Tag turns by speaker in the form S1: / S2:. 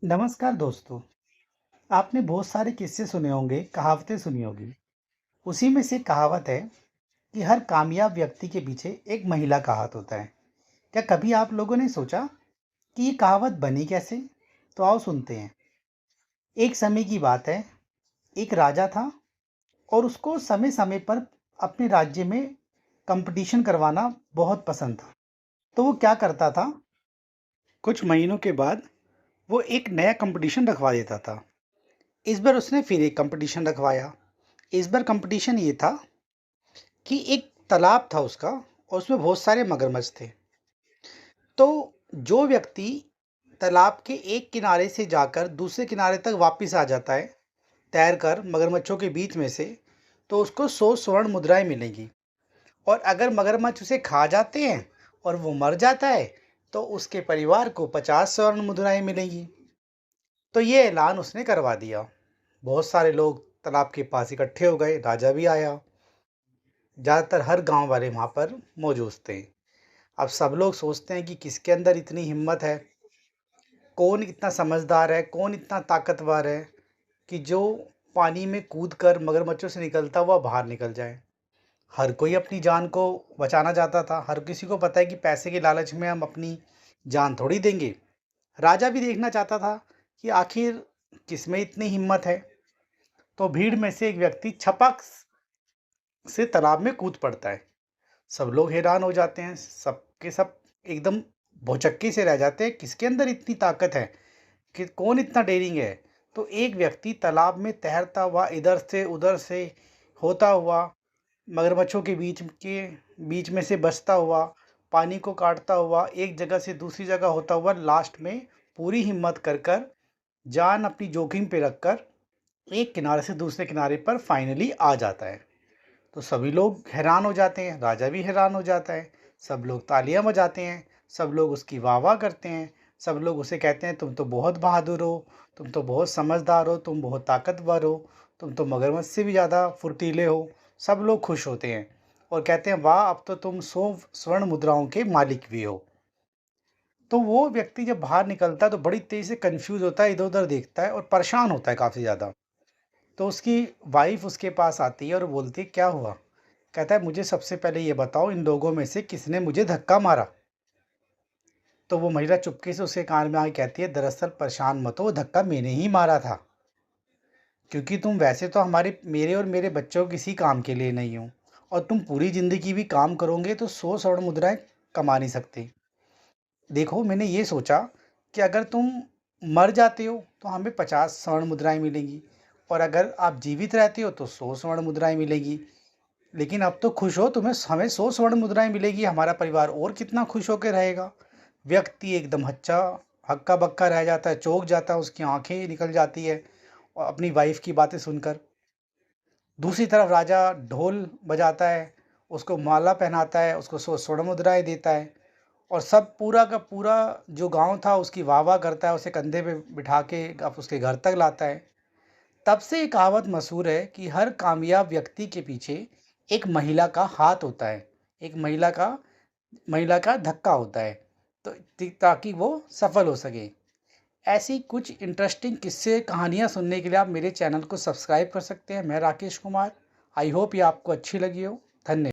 S1: नमस्कार दोस्तों। आपने बहुत सारे किस्से सुने होंगे, कहावतें सुनी होगी। उसी में से कहावत है कि हर कामयाब व्यक्ति के पीछे एक महिला का हाथ होता है। क्या कभी आप लोगों ने सोचा कि ये कहावत बनी कैसे? तो आओ सुनते हैं। एक समय की बात है, एक राजा था और उसको समय-समय पर अपने राज्य में कंपटीशन करवाना बहुत पसंद था। तो वो क्या करता था, कुछ महीनों के बाद वो एक नया कंपटीशन रखवा देता था। इस बार उसने फिर एक कंपटीशन रखवाया। इस बार कंपटीशन ये था कि एक तालाब था उसका और उसमें बहुत सारे मगरमच्छ थे। तो जो व्यक्ति तालाब के एक किनारे से जाकर दूसरे किनारे तक वापस आ जाता है, तैरकर मगरमच्छों के बीच में से, तो उसको 100 स्वर्ण मुद्राएँ मिलेंगी और अगर मगरमच्छ उसे खा जाते हैं और वो मर जाता है, तो उसके परिवार को 50 स्वर्ण मुद्राएँ मिलेंगी। तो ये ऐलान उसने करवा दिया। बहुत सारे लोग तालाब के पास इकट्ठे हो गए, राजा भी आया। ज़्यादातर हर गांव वाले वहाँ पर मौजूद थे। अब सब लोग सोचते हैं कि किसके अंदर इतनी हिम्मत है, कौन इतना समझदार है, कौन इतना ताकतवर है कि जो पानी में कूद कर मगरमच्छों से निकलता हुआ बाहर निकल जाए। हर कोई अपनी जान को बचाना चाहता था। हर किसी को पता है कि पैसे के लालच में हम अपनी जान थोड़ी देंगे। राजा भी देखना चाहता था कि आखिर किसमें इतनी हिम्मत है। तो भीड़ में से एक व्यक्ति छपक से तालाब में कूद पड़ता है। सब लोग हैरान हो जाते हैं, सब के सब एकदम भौचक्के से रह जाते हैं, किसके अंदर इतनी ताकत है, कि कौन इतना डेयरिंग है। तो एक व्यक्ति तालाब में तैरता हुआ इधर से उधर से होता हुआ, मगरमच्छों के बीच में से बचता हुआ, पानी को काटता हुआ, एक जगह से दूसरी जगह होता हुआ, लास्ट में पूरी हिम्मत कर कर, जान अपनी जोखिम पे रखकर एक किनारे से दूसरे किनारे पर फाइनली आ जाता है। तो सभी लोग हैरान हो जाते हैं, राजा भी हैरान हो जाता है। सब लोग तालियां बजाते हैं, सब लोग उसकी वाह-वाह करते हैं, सब लोग उसे कहते हैं तुम तो बहुत बहादुर हो, तुम तो बहुत समझदार हो, तुम बहुत ताकतवर हो, तुम तो मगरमच्छ से भी ज़्यादा फुर्तीले हो। सब लोग खुश होते हैं और कहते हैं वाह अब तो तुम 100 स्वर्ण मुद्राओं के मालिक भी हो। तो वो व्यक्ति जब बाहर निकलता है तो बड़ी तेज़ी से कन्फ्यूज़ होता है, इधर-उधर देखता है और परेशान होता है काफ़ी ज़्यादा। तो उसकी वाइफ़ उसके पास आती है और बोलती है क्या हुआ? कहता है मुझे सबसे पहले ये बताओ इन लोगों में से किसने मुझे धक्का मारा? तो वो महिला चुपके से उसके कान में आके कहती है दरअसल परेशान मत हो, वो धक्का मैंने ही मारा था। क्योंकि तुम वैसे तो हमारे मेरे और मेरे बच्चों किसी काम के लिए नहीं हो और तुम पूरी ज़िंदगी भी काम करोगे तो 100 स्वर्ण मुद्राएँ कमा नहीं सकते। देखो मैंने ये सोचा कि अगर तुम मर जाते हो तो हमें 50 स्वर्ण मुद्राएँ मिलेंगी और अगर आप जीवित रहते हो तो 100 स्वर्ण मुद्राएँ मिलेगी। लेकिन अब तो खुश हो, तुम्हें हमें 100 स्वर्ण मुद्राएँ मिलेगी, हमारा परिवार और कितना खुश होकर रहेगा। व्यक्ति एकदम हक्का-बक्का रह जाता है, चौंक जाता है, उसकी आँखें निकल जाती है और अपनी वाइफ़ की बातें सुनकर। दूसरी तरफ राजा ढोल बजाता है, उसको माला पहनाता है, उसको 100 स्वर्ण मुद्राएँ देता है और सब पूरा का पूरा जो गाँव था उसकी वाह-वाह करता है, उसे कंधे पे बिठा के अब उसके घर तक लाता है। तब से ये कहावत मशहूर है कि हर कामयाब व्यक्ति के पीछे एक महिला का हाथ होता है, एक महिला का धक्का होता है, तो ताकि वो सफल हो सके। ऐसी कुछ इंटरेस्टिंग किस्से कहानियाँ सुनने के लिए आप मेरे चैनल को सब्सक्राइब कर सकते हैं। मैं राकेश कुमार। आई होप ये आपको अच्छी लगी हो। धन्यवाद।